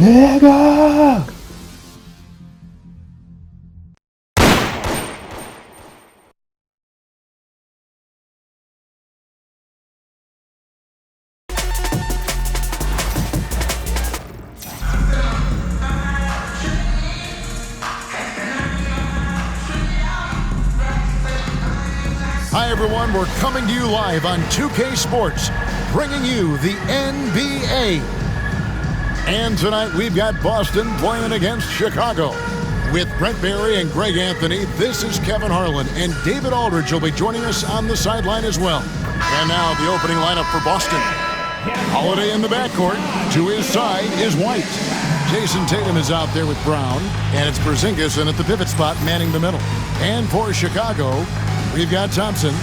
Nigga! Hi everyone, we're coming to you live on 2K Sports, bringing you the NBA. And tonight we've got Boston playing against Chicago. With Brent Barry and Greg Anthony, this is Kevin Harlan, and David Aldridge will be joining us on the sideline as well. And now the opening lineup for Boston. Holiday in the backcourt. To his side is White. Jason Tatum is out there with Brown, and it's Porzingis in at the pivot spot manning the middle. And for Chicago, we've got Thompson.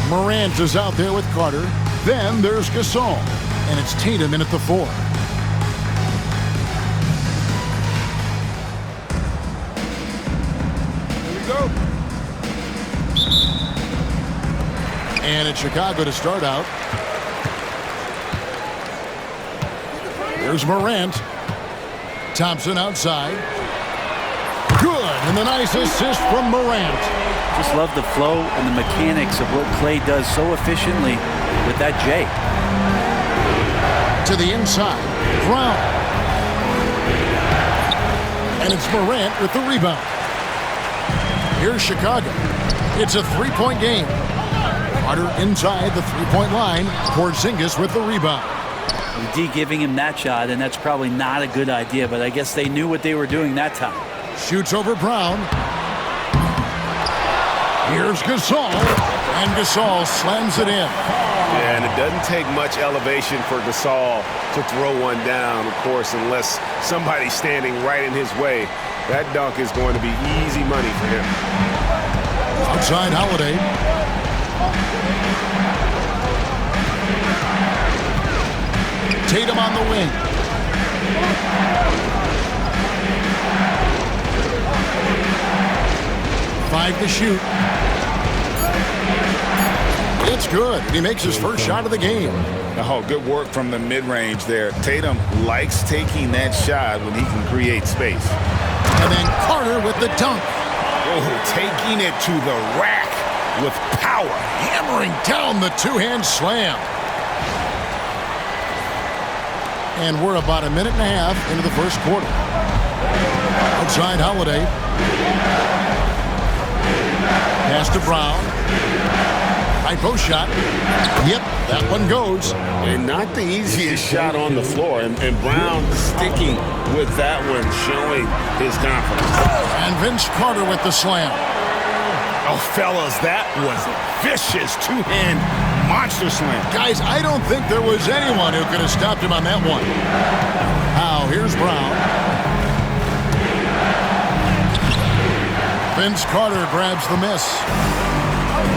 Morant is out there with Carter. Then there's Gasol, and it's Tatum in at the 4. And it's Chicago to start out. There's Morant. Thompson outside. Good, and the nice assist from Morant. Just love the flow and the mechanics of what Clay does so efficiently with that J. To the inside, Brown. And it's Morant with the rebound. Here's Chicago. It's a three-point game. Carter inside the three-point line. Porzingis with the rebound. D giving him that shot, and that's probably not a good idea, but I guess they knew what they were doing that time. Shoots over Brown. Here's Gasol, and Gasol slams it in. Yeah, and it doesn't take much elevation for Gasol to throw one down, of course, unless somebody's standing right in his way. That dunk is going to be easy money for him. Outside Holiday. Tatum on the wing. Five to shoot. It's good. He makes his first shot of the game. Oh, good work from the mid-range there. Tatum likes taking that shot when he can create space. And then Carter with the dunk. Oh, taking it to the rack with power. Hammering down the two-hand slam. And we're about a minute and a half into the first quarter. Outside Holiday. Pass to Brown. High post shot. Yep, that one goes. And not the easiest shot on the floor. And Brown sticking with that one, showing his confidence. And Vince Carter with the slam. Oh, fellas, that was a vicious two-hand monster slam. Guys, I don't think there was anyone who could have stopped him on that one. Now, here's Brown. Vince Carter grabs the miss.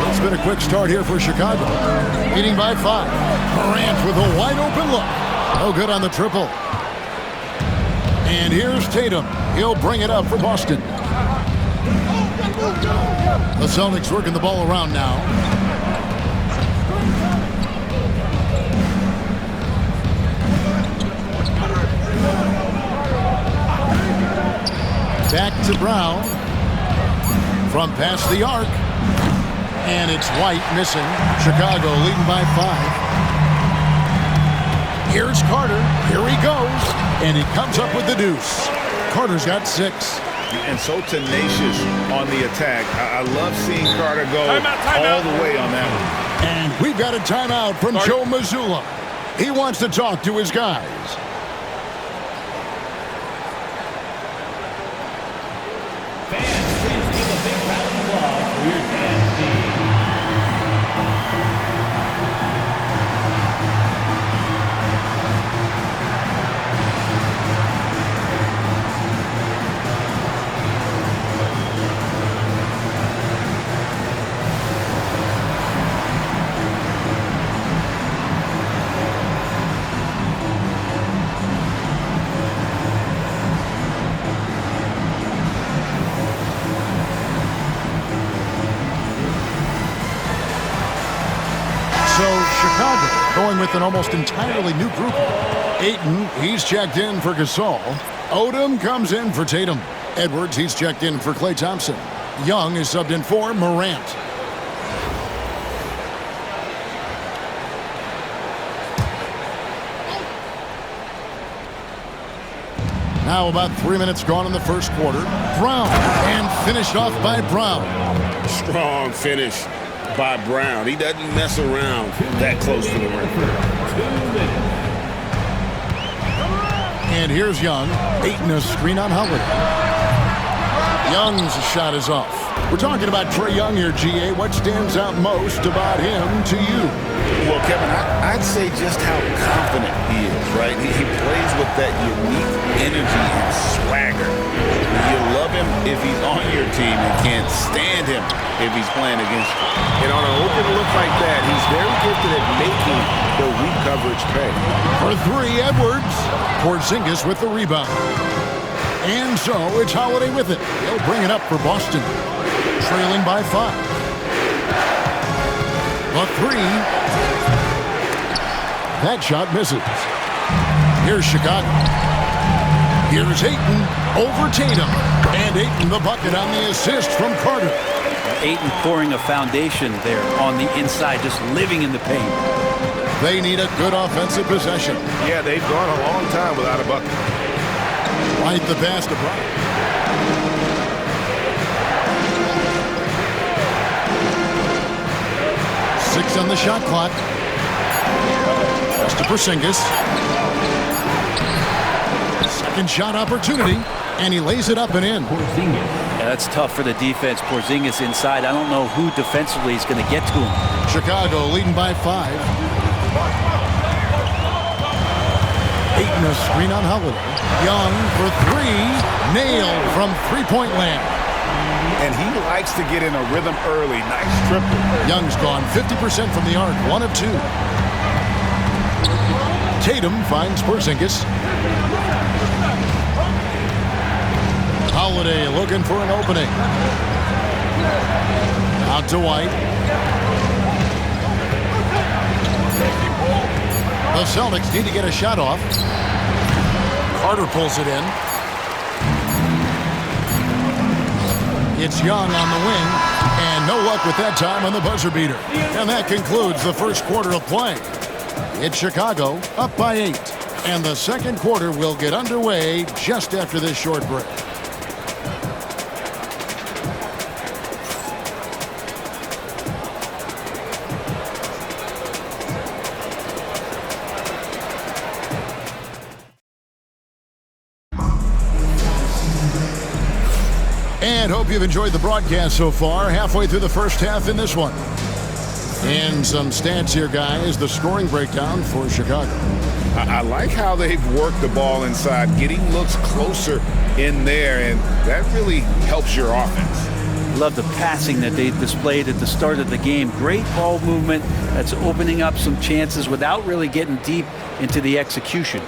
It's been a quick start here for Chicago. Leading by 5. Morant with a wide-open look. No good on the triple. And here's Tatum. He'll bring it up for Boston. The Celtics working the ball around now. Back to Brown. From past the arc. And it's White missing. Chicago leading by 5. Here's Carter. Here he goes. And he comes up with the deuce. Carter's got 6. And so tenacious on the attack. I love seeing Carter go all the way on that one. And we've got a timeout from Joe Mazzulla. He wants to talk to his guys. Chicago going with an almost entirely new group. Ayton, he's checked in for Gasol. Odom comes in for Tatum. Edwards, he's checked in for Klay Thompson. Young is subbed in for Morant. Now about 3 minutes gone in the first quarter. Brown, and finished off by Brown. Strong finish by Brown. He doesn't mess around that close to the rim. And here's Young. Ayton a screen on Holiday. Young's shot is off. We're talking about Trae Young here, GA. What stands out most about him to you? Well, Kevin, I'd say just how confident he is, right? He plays with that unique energy and swagger. You love him if he's on your team and can't stand him if he's playing against you. And on an open look like that, he's very gifted at making the weak coverage pay. For three, Edwards. Porzingis with the rebound. And so it's Holiday with it. He'll bring it up for Boston. Trailing by 5. A three. That shot misses. Here's Chicago. Here's Ayton over Tatum. And Ayton the bucket on the assist from Carter. Ayton pouring a foundation there on the inside, just living in the paint. They need a good offensive possession. Yeah, they've gone a long time without a bucket. Right the pass to Brown. Six on the shot clock. Pass to Porzingis. Second shot opportunity, and he lays it up and in. Yeah, that's tough for the defense. Porzingis inside. I don't know who defensively is going to get to him. Chicago leading by 5. Ayton a screen on Holiday. Young for 3. Nailed from three-point land. And he likes to get in a rhythm early. Nice triple. Young's gone 50% from the arc. 1 of 2. Tatum finds Porzingis. Holiday looking for an opening. Out to White. The Celtics need to get a shot off. Carter pulls it in. It's Young on the wing, and no luck with that time on the buzzer beater. And that concludes the first quarter of play. It's Chicago up by 8, and the second quarter will get underway just after this short break. And hope you've enjoyed the broadcast so far. Halfway through the first half in this one. And some stats here, guys. The scoring breakdown for Chicago. I like how they've worked the ball inside, getting looks closer in there, and that really helps your offense. Love the passing that they displayed at the start of the game. Great ball movement that's opening up some chances without really getting deep into the execution.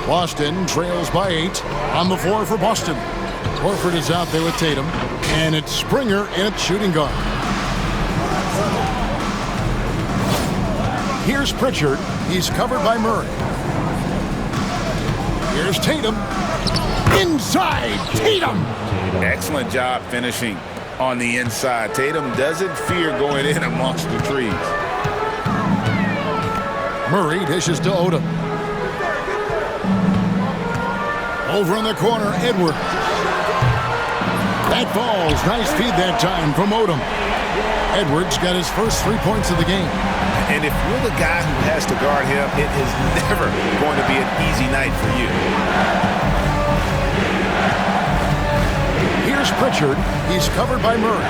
Boston trails by 8 on the floor for Boston. Horford is out there with Tatum, and it's Springer in at shooting guard. Here's Pritchard. He's covered by Murray. Here's Tatum. Inside, Tatum! Excellent job finishing on the inside. Tatum doesn't fear going in amongst the trees. Murray dishes to Odom. Over in the corner, Edwards. That falls. Nice feed that time from Odom. Edwards got his first 3 points of the game. And if you're the guy who has to guard him, it is never going to be an easy night for you. Here's Pritchard. He's covered by Murray.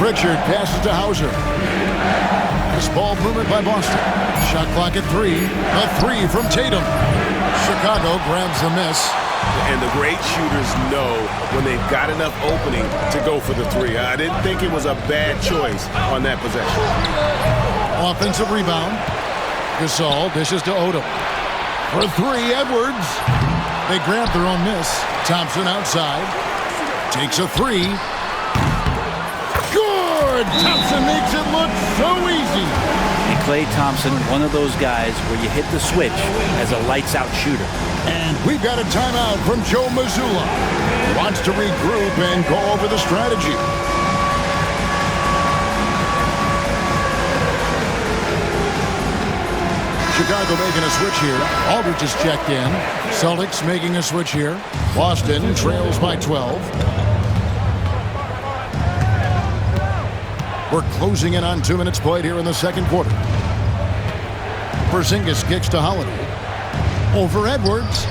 Pritchard passes to Hauser. This ball movement by Boston. Shot clock at 3. A 3 from Tatum. Chicago grabs the miss. And the great shooters know when they've got enough opening to go for the 3. I didn't think it was a bad choice on that possession. Offensive rebound. Gasol dishes to Odom. For 3, Edwards. They grab their own miss. Thompson outside. Takes a 3. Good! Thompson makes it look so easy. And Klay Thompson, one of those guys where you hit the switch as a lights-out shooter. And we've got a timeout from Joe Mazzulla. Wants to regroup and go over the strategy. Chicago making a switch here. Aldridge is checked in. Celtics making a switch here. Boston trails by 12. We're closing in on 2 minutes played here in the second quarter. Porzingis kicks to Holiday. Over Edwards.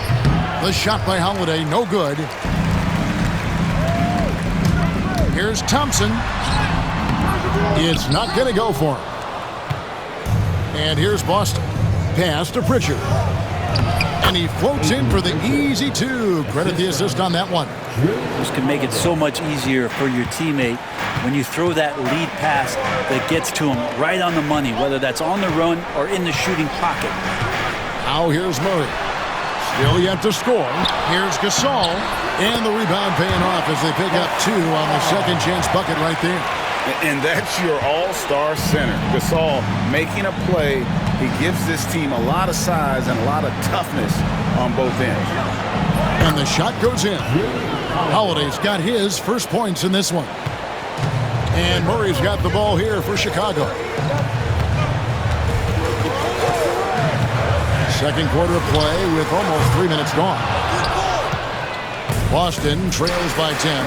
The shot by Holiday, no good. Here's Thompson. It's not going to go for him. And here's Boston. Pass to Pritchard. And he floats in for the easy two. Credit the assist on that one. This can make it so much easier for your teammate when you throw that lead pass that gets to him right on the money, whether that's on the run or in the shooting pocket. Now here's Murray. Still yet to score. Here's Gasol. And the rebound paying off as they pick up 2 on the second chance bucket right there. And that's your all-star center. Gasol making a play. He gives this team a lot of size and a lot of toughness on both ends. And the shot goes in. Holiday's got his first points in this one. And Murray's got the ball here for Chicago. Second quarter of play with almost 3 minutes gone. Boston trails by 10.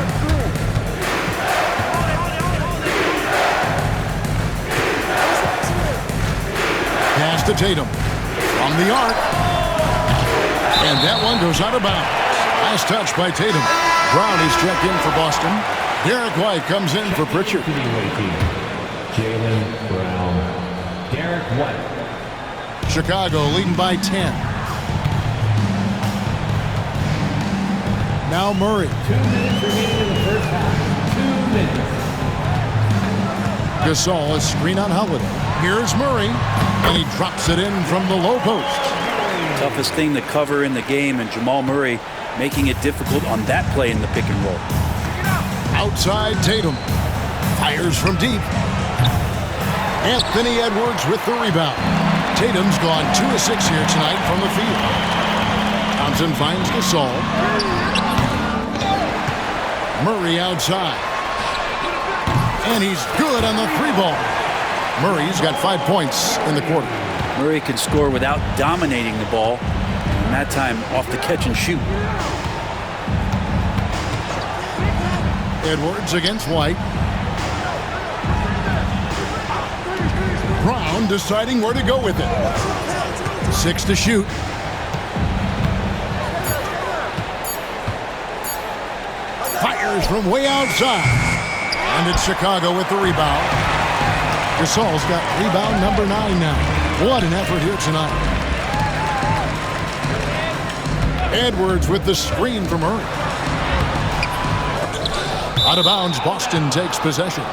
Pass to Tatum from the arc. And that one goes out of bounds. Last touch by Tatum. Brown is checked in for Boston. Derek White comes in for Pritchard. Jaylen Brown. Derek White. Chicago leading by 10. Now Murray. 2 minutes remaining in the first half. 2 minutes. Gasol, a screen on Holiday. Here's Murray. And he drops it in from the low post. Toughest thing to cover in the game, and Jamal Murray making it difficult on that play in the pick and roll. Outside Tatum. Fires from deep. Anthony Edwards with the rebound. Tatum's gone 2 of 6 here tonight from the field. Thompson finds Gasol. Murray outside. And he's good on the 3-ball. Murray's got 5 points in the quarter. Murray can score without dominating the ball, and that time off the catch and shoot. Edwards against White. Brown deciding where to go with it. 6 to shoot. Fires from way outside. And it's Chicago with the rebound. Gasol's got rebound number 9 now. What an effort here tonight. Edwards with the screen from Murray. Out of bounds, Boston takes possession.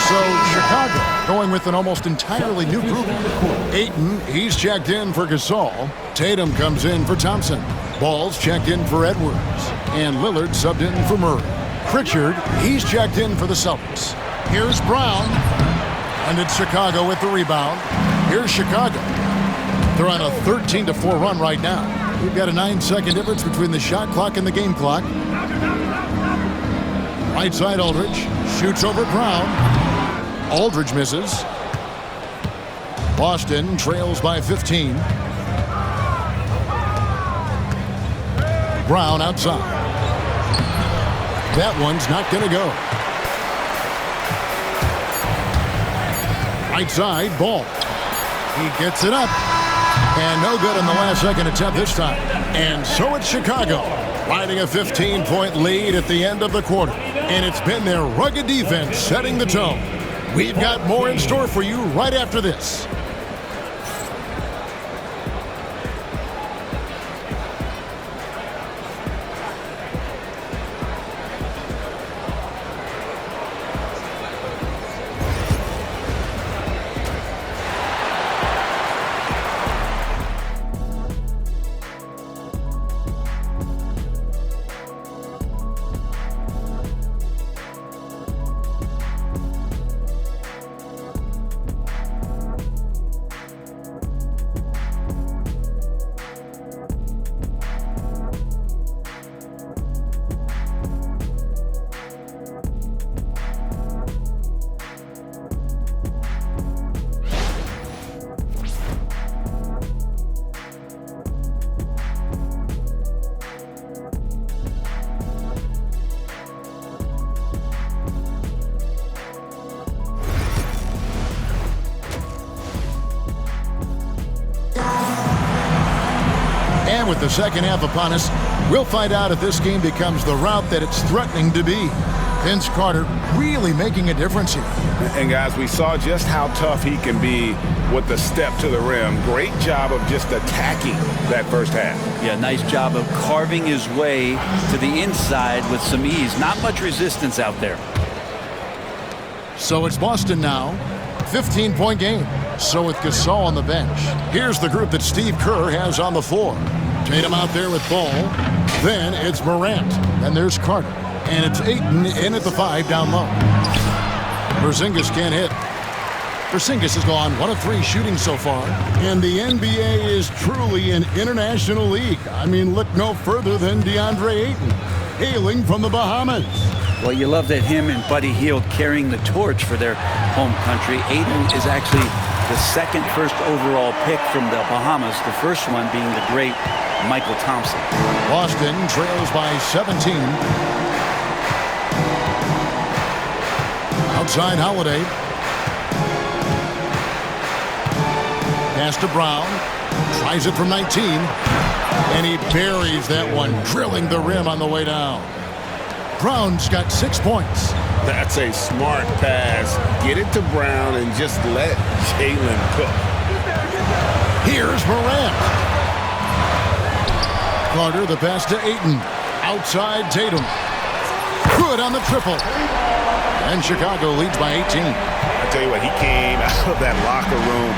So Chicago going with an almost entirely new group. Ayton, he's checked in for Gasol. Tatum comes in for Thompson. Ball's checked in for Edwards. And Lillard subbed in for Murray. Pritchard, he's checked in for the Celtics. Here's Brown. And it's Chicago with the rebound. Here's Chicago. They're on a 13-4 run right now. We've got a 9-second difference between the shot clock and the game clock. Right side Aldridge. Shoots over Brown. Aldridge misses. Boston trails by 15. Brown outside. That one's not going to go. Right side, Ball. He gets it up. And no good on the last second attempt this time. And so it's Chicago, riding a 15-point lead at the end of the quarter. And it's been their rugged defense setting the tone. We've got more in store for you right after this. And with the second half upon us, we'll find out if this game becomes the route that it's threatening to be. Vince Carter really making a difference here. And guys, we saw just how tough he can be with the step to the rim. Great job of just attacking that first half. Yeah, nice job of carving his way to the inside with some ease. Not much resistance out there. So it's Boston now. 15-point game. So with Gasol on the bench, here's the group that Steve Kerr has on the floor. Tatum out there with ball. Then it's Morant. And there's Carter. And it's Ayton in at the 5 down low. Porzingis can't hit. Porzingis has gone 1 of 3 shooting so far. And the NBA is truly an international league. I mean, look no further than DeAndre Ayton, hailing from the Bahamas. Well, you love that him and Buddy Hield carrying the torch for their home country. Ayton is actually the second first overall pick from the Bahamas, the first one being the great Michael Thompson. Boston trails by 17. Outside Holiday. Pass to Brown. Tries it from 19. And he buries that one, drilling the rim on the way down. Brown's got 6 points. That's a smart pass. Get it to Brown and just let Jalen cook. Here's Morant. Carter, the pass to Ayton. Outside Tatum. Good on the triple. And Chicago leads by 18. I tell you what, he came out of that locker room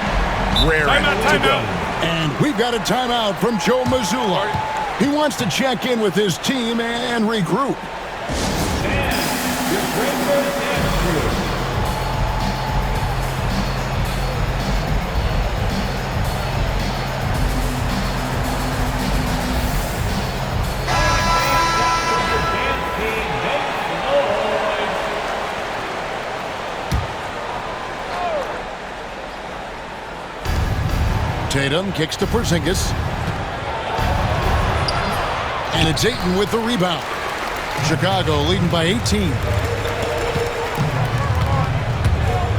raring to go. And we've got a timeout from Joe Mazzulla. He wants to check in with his team and regroup. Tatum kicks to Porzingis. And it's Ayton with the rebound. Chicago leading by 18.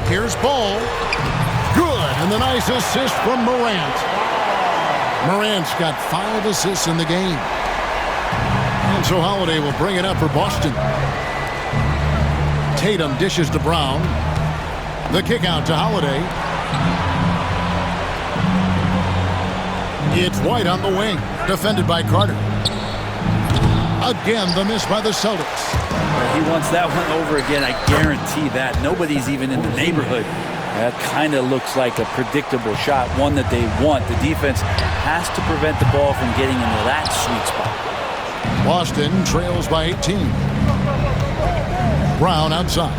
Here's Ball. Good, and the nice assist from Morant. Morant's got 5 assists in the game. And so Holiday will bring it up for Boston. Tatum dishes to Brown. The kick out to Holiday. It's White on the wing, defended by Carter. Again, the miss by the Celtics. He wants that one over again. I guarantee that. Nobody's even in the neighborhood. That kind of looks like a predictable shot, one that they want. The defense has to prevent the ball from getting into that sweet spot. Boston trails by 18. Brown outside.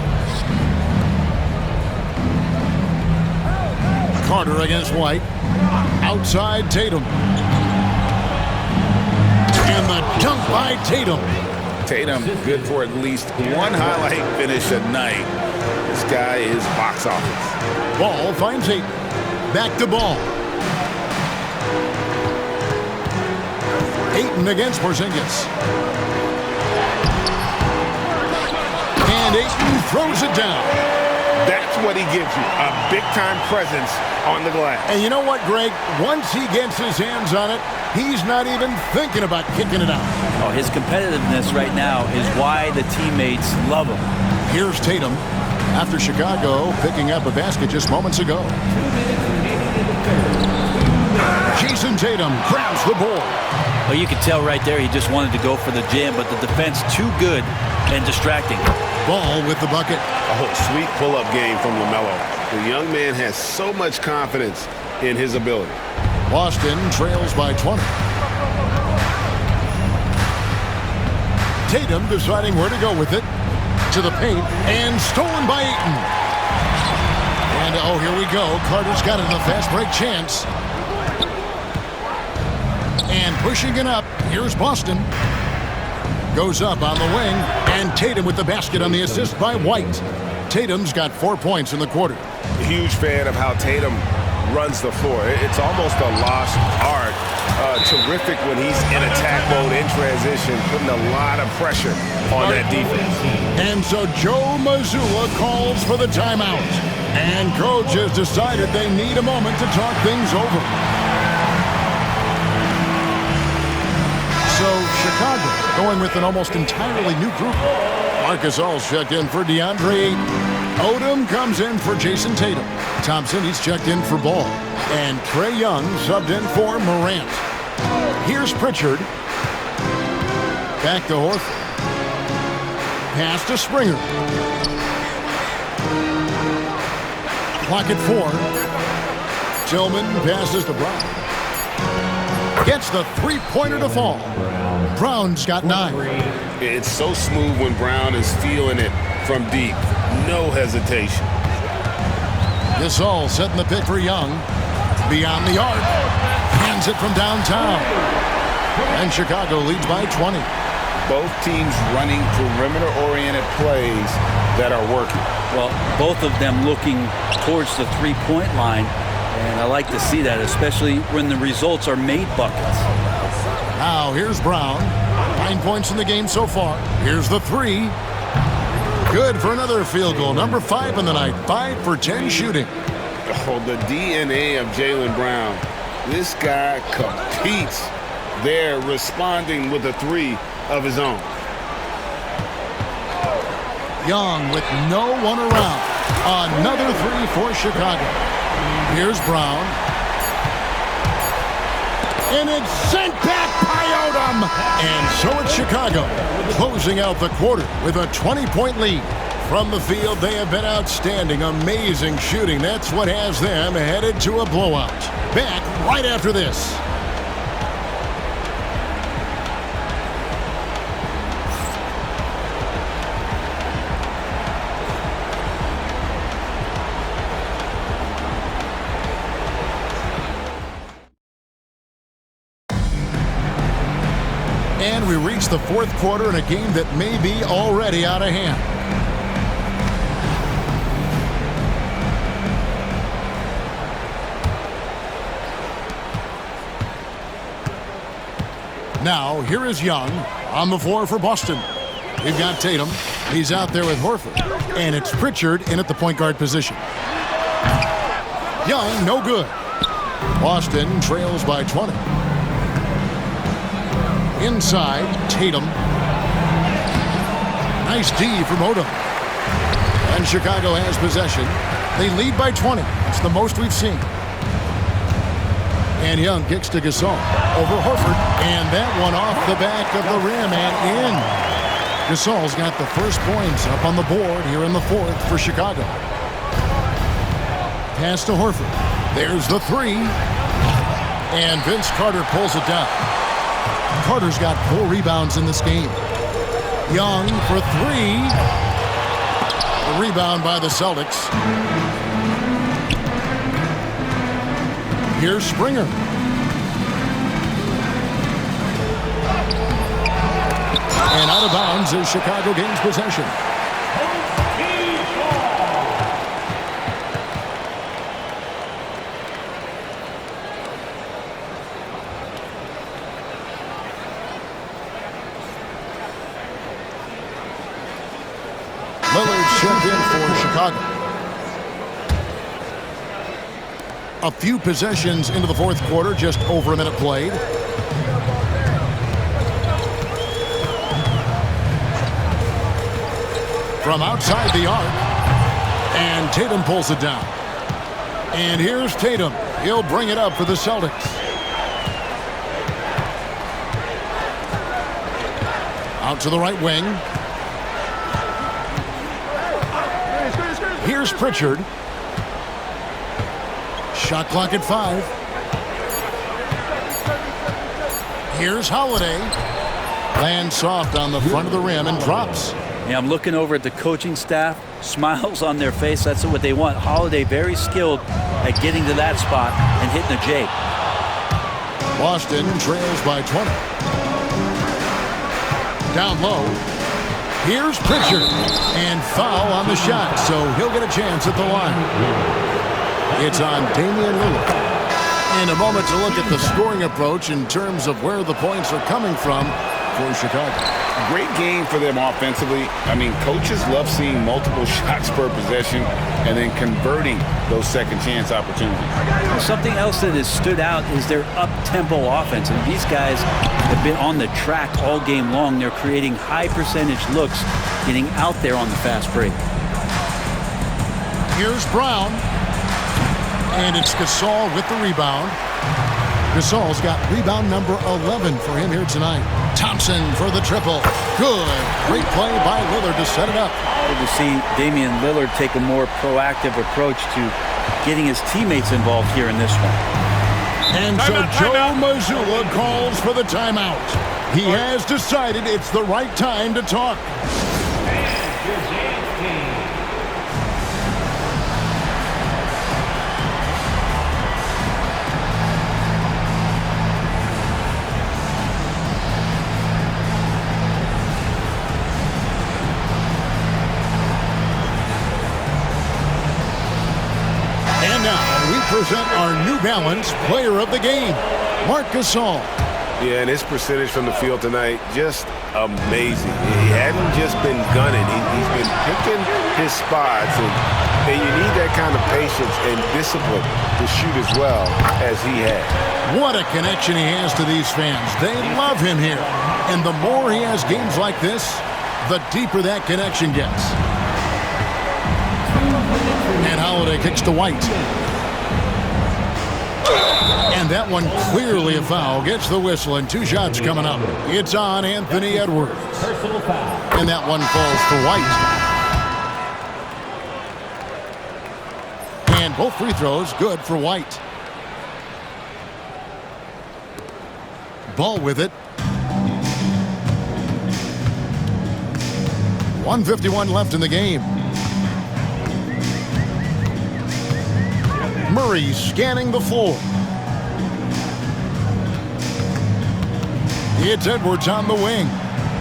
Carter against White. Outside Tatum. And the dunk by Tatum. Tatum good for at least one highlight finish a night. This guy is box office. Ball finds Ayton. Back to Ball. Ayton against Porzingis. And Ayton throws it down. That's what he gives you, a big-time presence on the glass. And you know what, Greg? Once he gets his hands on it, he's not even thinking about kicking it out. Oh, his competitiveness right now is why the teammates love him. Here's Tatum after Chicago picking up a basket just moments ago. Jason Tatum grabs the ball. Well, you could tell right there he just wanted to go for the jam, but the defense too good and distracting. Ball with the bucket. Oh, sweet pull-up game from LaMelo. The young man has so much confidence in his ability. Boston trails by 20. Tatum deciding where to go with it. To the paint, and stolen by Ayton. And, oh, here we go. Carter's got it in a fast break chance. And pushing it up, here's Boston. Goes up on the wing, and Tatum with the basket on the assist by White. Tatum's got 4 points in the quarter. A huge fan of how Tatum runs the floor. It's almost a lost art. Terrific when he's in attack mode, in transition, putting a lot of pressure on that defense. And so Joe Mazzulla calls for the timeout. And coach has decided they need a moment to talk things over. Chicago going with an almost entirely new group. Marcus All's checked in for DeAndre Ayton. Odom comes in for Jason Tatum. Thompson, he's checked in for Ball. And Trae Young subbed in for Morant. Here's Pritchard. Back to Horford. Pass to Springer. Clock at 4. Tillman passes to Brown. Gets the three-pointer to fall. Brown's got 9. It's so smooth when Brown is feeling it from deep. No hesitation. Gasol setting the pick for Young. Beyond the arc. Hands it from downtown. And Chicago leads by 20. Both teams running perimeter-oriented plays that are working. Well, both of them looking towards the three-point line. And I like to see that, especially when the results are made buckets. Now here's Brown. 9 points in the game so far. Here's the 3. Good for another field goal. Number 5 in the night. 5 for 10 shooting. Oh, the DNA of Jaylen Brown. This guy competes. There, responding with a 3 of his own. Young with no one around. Another 3 for Chicago. Here's Brown. And it's sent back by Odom. And so it's Chicago closing out the quarter with a 20-point lead. From the field, they have been outstanding. Amazing shooting. That's what has them headed to a blowout. Back right after this. And we reach the fourth quarter in a game that may be already out of hand. Now, here is Young on the floor for Boston. We've got Tatum. He's out there with Horford. And it's Pritchard in at the point guard position. Young, no good. Boston trails by 20. Inside, Tatum. Nice D from Odom. And Chicago has possession. They lead by 20. It's the most we've seen. And Young kicks to Gasol. Over Horford. And that one off the back of the rim and in. Gasol's got the first points up on the board here in the fourth for Chicago. Pass to Horford. There's the 3. And Vince Carter pulls it down. Carter's got 4 rebounds in this game. Young for 3. The rebound by the Celtics. Here's Springer. And out of bounds as Chicago gains possession. Lillard checked in for Chicago. A few possessions into the fourth quarter, just over a minute played. From outside the arc. And Tatum pulls it down. And here's Tatum. He'll bring it up for the Celtics. Out to the right wing. Here's Pritchard. Shot clock at 5. Here's Holiday. Lands soft on the front of the rim and drops. Yeah, I'm looking over at the coaching staff. Smiles on their face. That's what they want. Holiday very skilled at getting to that spot and hitting the J. Boston trails by 20. Down low. Here's Pritchard. And foul on the shot, so he'll get a chance at the line. It's on Damian Lillard. And a moment to look at the scoring approach in terms of where the points are coming from for Chicago. Great game for them offensively. I mean, coaches love seeing multiple shots per possession and then converting those second chance opportunities. Something else that has stood out is their up-tempo offense. And these guys have been on the track all game long. They're creating high percentage looks, getting out there on the fast break. Here's Brown. And it's Gasol with the rebound. Gasol's got rebound number 11 for him here tonight. Thompson for the triple. Good. Great play by Lillard to set it up. Good to see Damian Lillard take a more proactive approach to getting his teammates involved here in this one. And so Joe Mazzulla calls for the timeout. He has decided it's the right time to talk. Present our New Balance Player of the Game, Marc Gasol. Yeah, and his percentage from the field tonight, just amazing. He hadn't just been gunning. He's been picking his spots, and you need that kind of patience and discipline to shoot as well as he had. What a connection he has to these fans. They love him here. And the more he has games like this, the deeper that connection gets. And Holiday kicks to White. And that one clearly a foul. Gets the whistle and 2 shots coming up. It's on Anthony Edwards. And that one falls for White. And both free throws good for White. Ball with it. 1:51 left in the game. Murray scanning the floor. It's Edwards on the wing.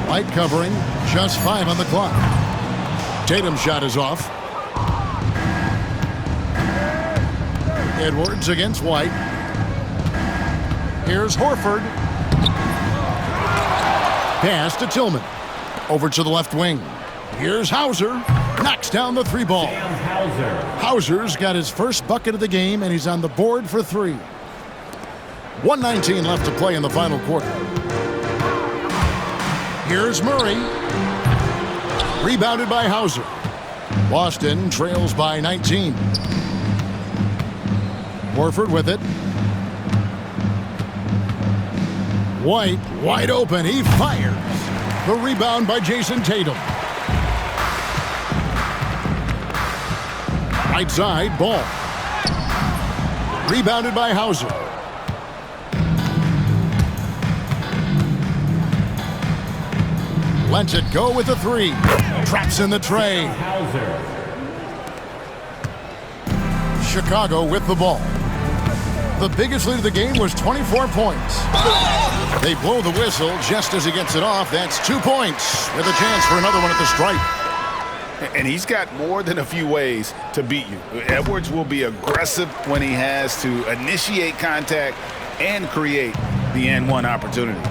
White covering, just 5 on the clock. Tatum's shot is off. Edwards against White. Here's Horford. Pass to Tillman. Over to the left wing. Here's Hauser. Knocks down the 3 ball. Hauser's got his first bucket of the game, and he's on the board for 3. 1:19 left to play in the final quarter. Here's Murray. Rebounded by Hauser. Boston trails by 19. Horford with it. White wide open. He fires. The rebound by Jason Tatum. Right side, Ball. Rebounded by Hauser. Lets it go with the 3. Traps in the tray. Chicago with the ball. The biggest lead of the game was 24 points. They blow the whistle just as he gets it off. That's 2 points with a chance for another one at the stripe. And he's got more than a few ways to beat you. Edwards will be aggressive when he has to initiate contact and create the and-one opportunity.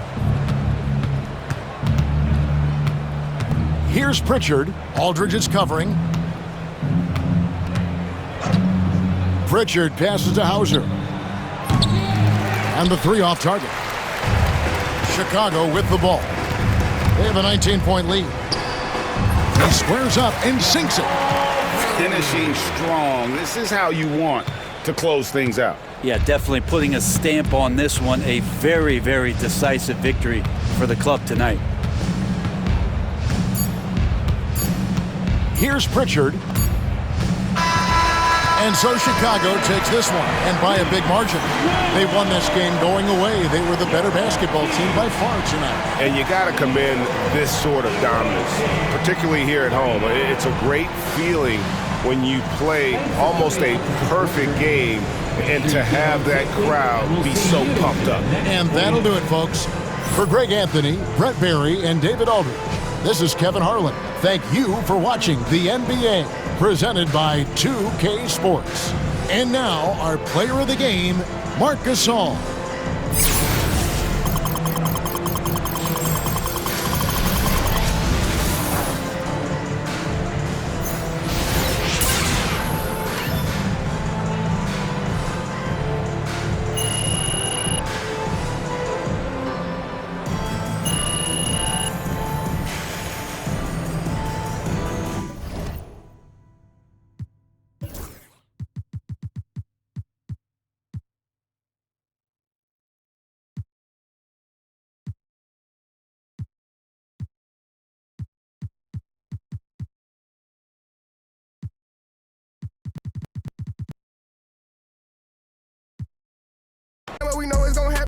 Here's Pritchard. Aldridge is covering. Pritchard passes to Hauser. And the 3 off target. Chicago with the ball. They have a 19-point lead. He squares up and sinks it. Finishing strong. This is how you want to close things out. Yeah, definitely putting a stamp on this one. A very, very decisive victory for the club tonight. Here's Pritchard. And so Chicago takes this one, and by a big margin. They won this game going away. They were the better basketball team by far tonight. And you got to commend this sort of dominance, particularly here at home. It's a great feeling when you play almost a perfect game and to have that crowd be so pumped up. And that'll do it, folks. For Greg Anthony, Brett Barry, and David Aldridge, this is Kevin Harlan. Thank you for watching the NBA, presented by 2K Sports. And now, our player of the game, Marc Gasol.